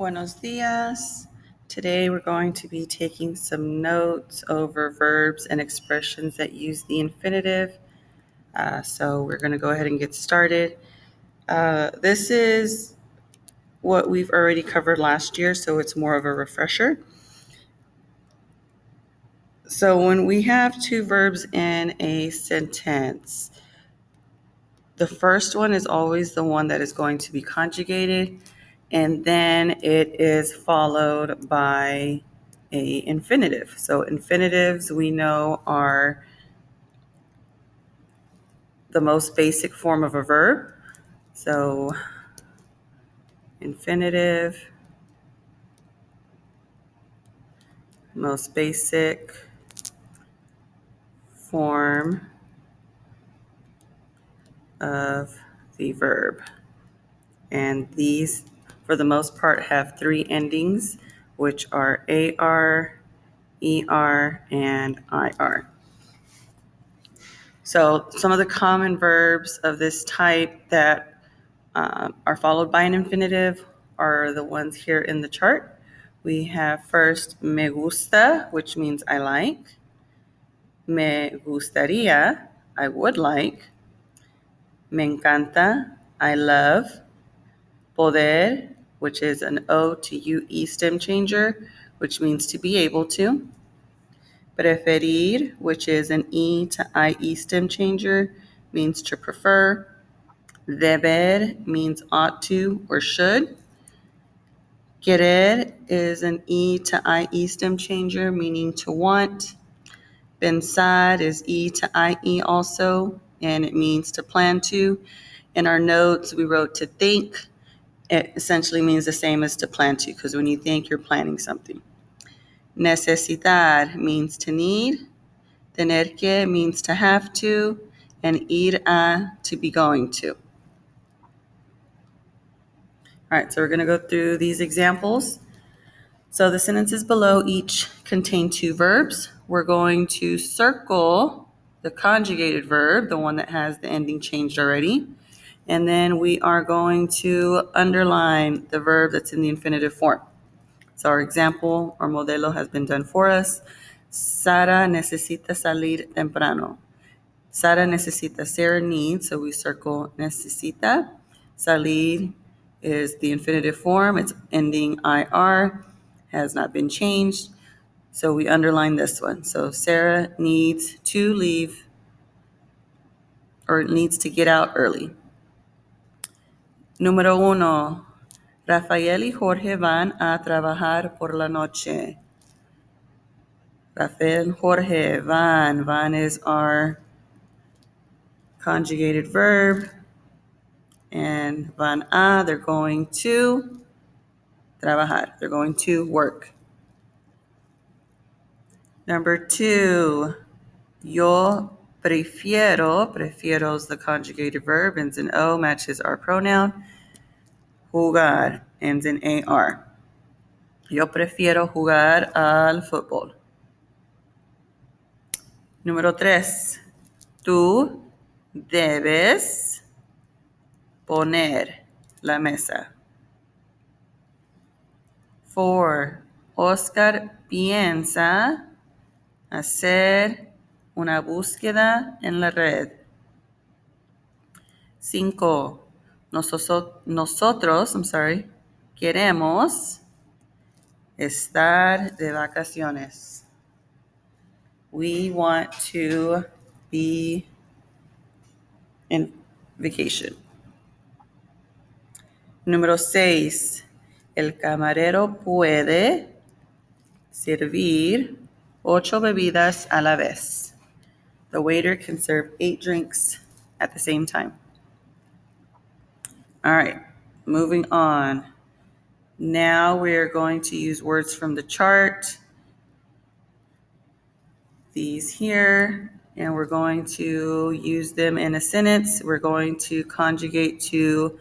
Buenos dias. Today we're going to be taking some notes over verbs and expressions that use the infinitive. So we're going to go ahead and get started. This is what we've already covered last year, so it's more of a refresher. So when we have two verbs in a sentence, the first one is always the one that is going to be conjugated, and then it is followed by a infinitive. So infinitives we know are the most basic form of a verb. So infinitive, most basic form of the verb. And these, for the most part, have three endings, which are AR, ER, and IR. So some of the common verbs of this type that are followed by an infinitive are the ones here in the chart. We have first me gusta, which means I like. Me gustaría, I would like. Me encanta, I love. Poder, which is an O to UE stem changer, which means to be able to. Preferir, which is an E to IE stem changer, means to prefer. Deber means ought to or should. Querer is an E to IE stem changer, meaning to want. Pensar is E to IE also, and it means to plan to. In our notes, we wrote to think. It essentially means the same as to plan to, because when you think, you're planning something. Necesitar means to need. Tener que means to have to. And ir a, to be going to. All right, so we're going to go through these examples. So the sentences below each contain two verbs. We're going to circle the conjugated verb, the one that has the ending changed already. And then we are going to underline the verb that's in the infinitive form. So our example, our modelo has been done for us. Sara necesita salir temprano. Sara necesita, Sarah needs, so we circle necesita. Salir is the infinitive form. It's ending IR, has not been changed. So we underline this one. So Sarah needs to leave or needs to get out early. Número 1. Rafael y Jorge van a trabajar por la noche. Rafael, Jorge, van. Van is our conjugated verb. And van a, they're going to trabajar. They're going to work. Number 2, yo prefiero. Prefiero is the conjugated verb, ends in O, matches our pronoun. Jugar ends in AR. Yo prefiero jugar al fútbol. Número 3, tú debes poner la mesa. 4, Oscar piensa hacer una búsqueda en la red. 5, nosotros, queremos estar de vacaciones. We want to be in vacation. Número 6, el camarero puede servir 8 bebidas a la vez. The waiter can serve 8 drinks at the same time. All right, moving on. Now we're going to use words from the chart. These here, and we're going to use them in a sentence. We're going to conjugate to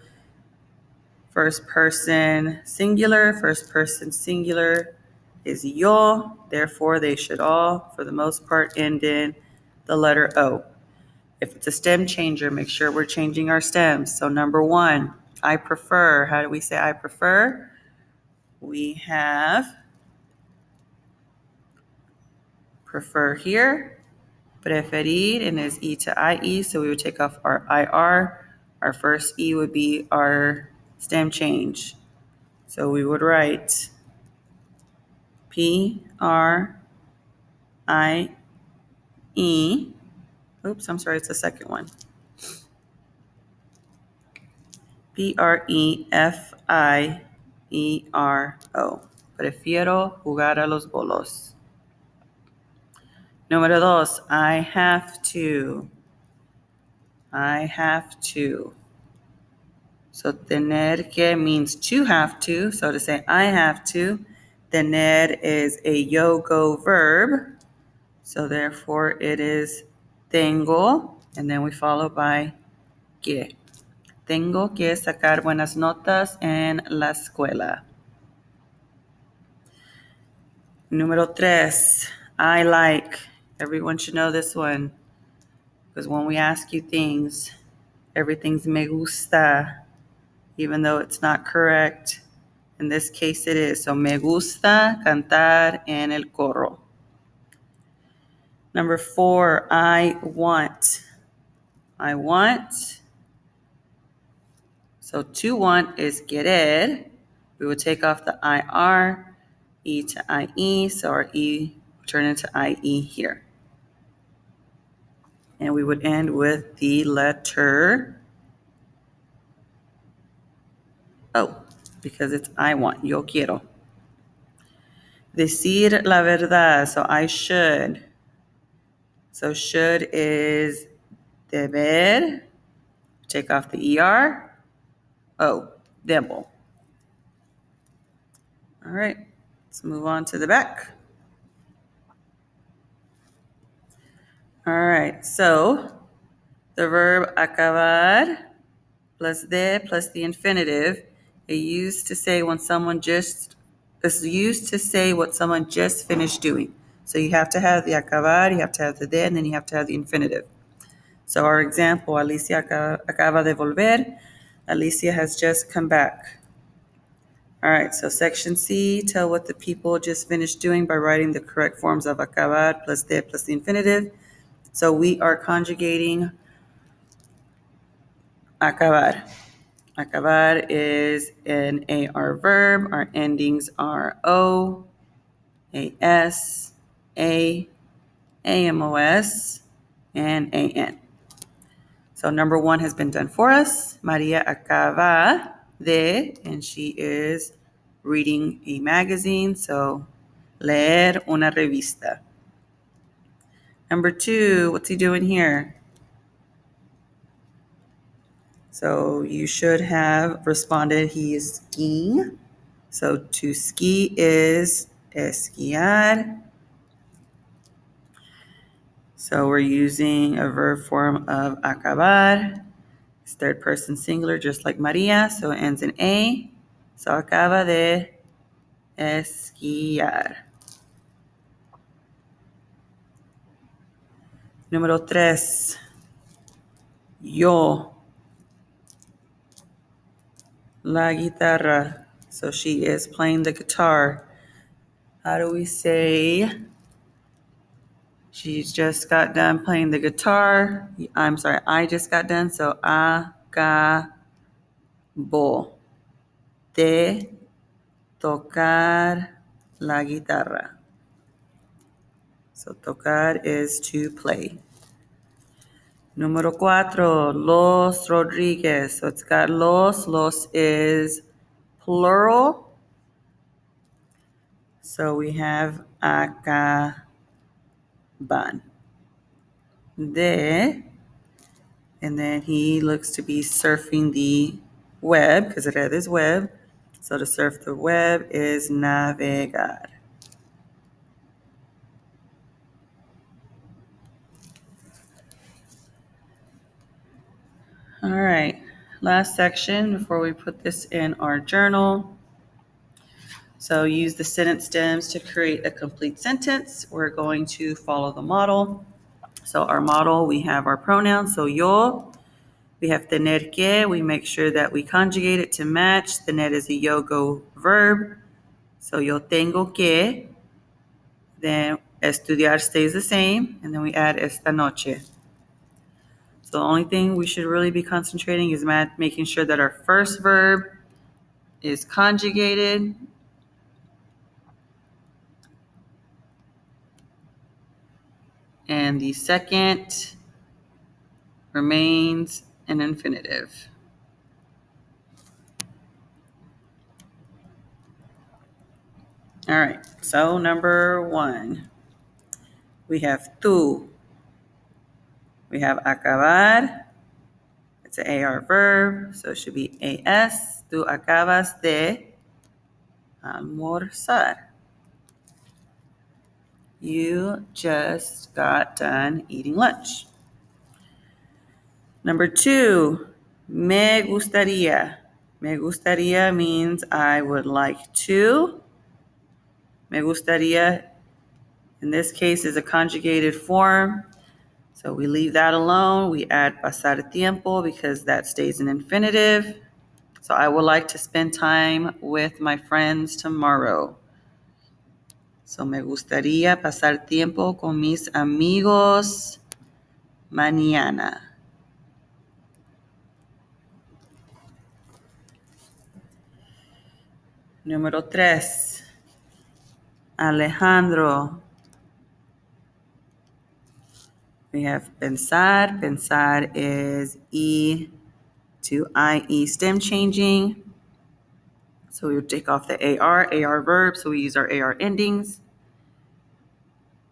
first person singular. First person singular is yo, therefore they should all, for the most part, end in the letter O. If it's a stem changer, make sure we're changing our stems. So number 1, I prefer. How do we say I prefer? we have prefer here, preferir, and is E to IE, so we would take off our IR. Our first E would be our stem change. So we would write PRIE. Oops, I'm sorry, it's the second one. PREFIERO. Prefiero jugar a los bolos. Número dos, I have to. I have to. So tener que means to have to. So to say I have to, tener is a yo-go verb. So therefore it is tengo, and then we follow by que. Tengo que sacar buenas notas en la escuela. Número tres, I like. Everyone should know this one. Because when we ask you things, everything's me gusta, even though it's not correct. In this case, it is. So, me gusta cantar en el coro. Number four, I want. I want. So, to want is querer. We would take off the IR, E to IE. So, our E would turn into IE here. And we would end with the letter O, because it's I want. Yo quiero. Decir la verdad. So, I should. So, should is deber. Take off the ER. Oh, debo. All right, let's move on to the back. All right, so the verb acabar plus de plus the infinitive is used to say what someone just finished doing. So you have to have the acabar, you have to have the de, and then you have to have the infinitive. So our example, Alicia acaba de volver. Alicia has just come back. All right, so section C, tell what the people just finished doing by writing the correct forms of acabar plus de plus the infinitive. So we are conjugating acabar. Acabar is an AR verb. Our endings are O, AS, A, AMOS, and AN. So number one has been done for us. Maria acaba de, and she is reading a magazine. So leer una revista. Number two, what's he doing here? So you should have responded, he is skiing. So to ski is esquiar. So we're using a verb form of acabar. It's third person singular, just like Maria. So it ends in A. So acaba de esquiar. Número tres. Yo. La guitarra. So she is playing the guitar. How do we say she just got done playing the guitar? I'm sorry, I just got done. So acabo de tocar la guitarra. So tocar is to play. Número cuatro, Los Rodriguez. So it's got los. Los is plural. So we have acaban. De, and then he looks to be surfing the web because it is web. So to surf the web is navegar. All right, last section before we put this in our journal. So use the sentence stems to create a complete sentence. We're going to follow the model. So our model, we have our pronouns. So yo, we have tener que. We make sure that we conjugate it to match. Tener is a yo-go verb. So yo tengo que, then estudiar stays the same, and then we add esta noche. So the only thing we should really be concentrating is making sure that our first verb is conjugated, and the second remains an infinitive. All right, so number 1, we have tú. We have acabar. It's an AR verb, so it should be AS. Tú acabas de almorzar. You just got done eating lunch. Number 2, me gustaría. Me gustaría means I would like to. Me gustaría, in this case, is a conjugated form. So we leave that alone. We add pasar tiempo because that stays an infinitive. So I would like to spend time with my friends tomorrow. So me gustaría pasar tiempo con mis amigos mañana. Número 3, Alejandro. We have pensar. Pensar is E to IE stem changing. So we would take off the AR verb, so we use our AR endings.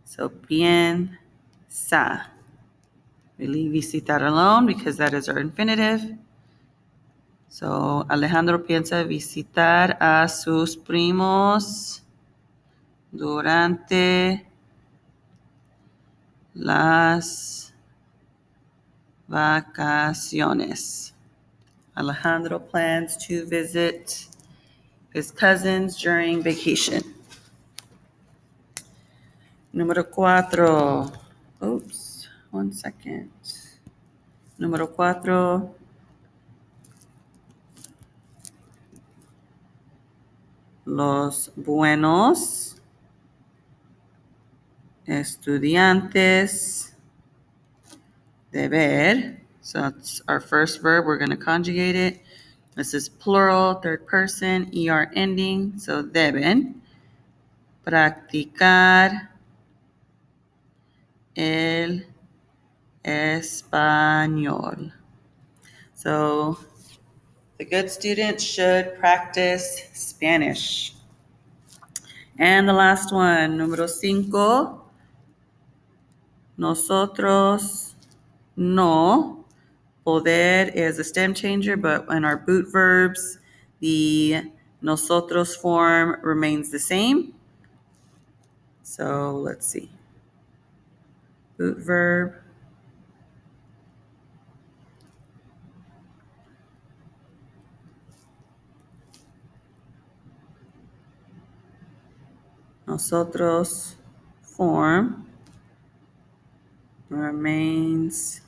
So piensa. We leave visitar alone because that is our infinitive. So Alejandro piensa visitar a sus primos durante las vacaciones. Alejandro plans to visit his cousins during vacation. Número 4. Oops, 1 second. Número 4. Los buenos estudiantes de ver. So it's our first verb. We're going to conjugate it. This is plural, third person, ER ending. So deben practicar el español. So the good students should practice Spanish. And the last one, número 5. Nosotros no. Poder is a stem changer, but in our boot verbs, the nosotros form remains the same. So let's see. Boot verb. Nosotros form remains,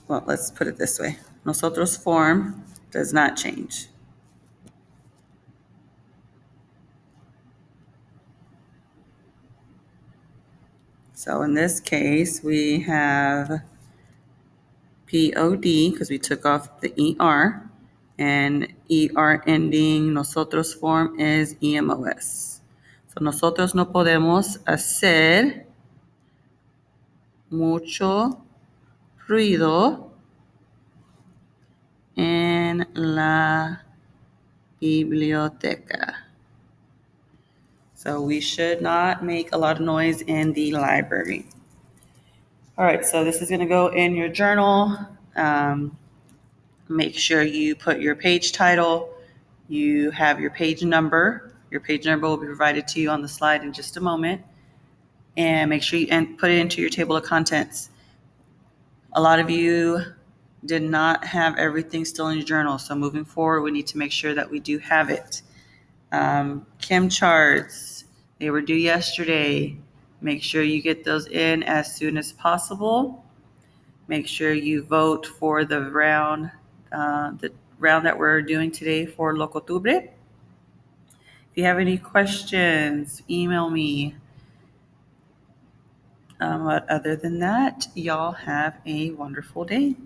well, let's put it this way. Nosotros form does not change. So in this case, we have POD because we took off the ER, and ER ending nosotros form is EMOS. So nosotros no podemos hacer mucho ruido en la biblioteca. So we should not make a lot of noise in the library. All right, so this is going to go in your journal. Make sure you put your page title. You have your page number. Your page number will be provided to you on the slide in just a moment. And make sure you put it into your table of contents. A lot of you did not have everything still in your journal. So moving forward, we need to make sure that we do have it. Chem charts, they were due yesterday. Make sure you get those in as soon as possible. Make sure you vote for the round, the round that we're doing today for Locotubre. If you have any questions, email me. But other than that, y'all have a wonderful day.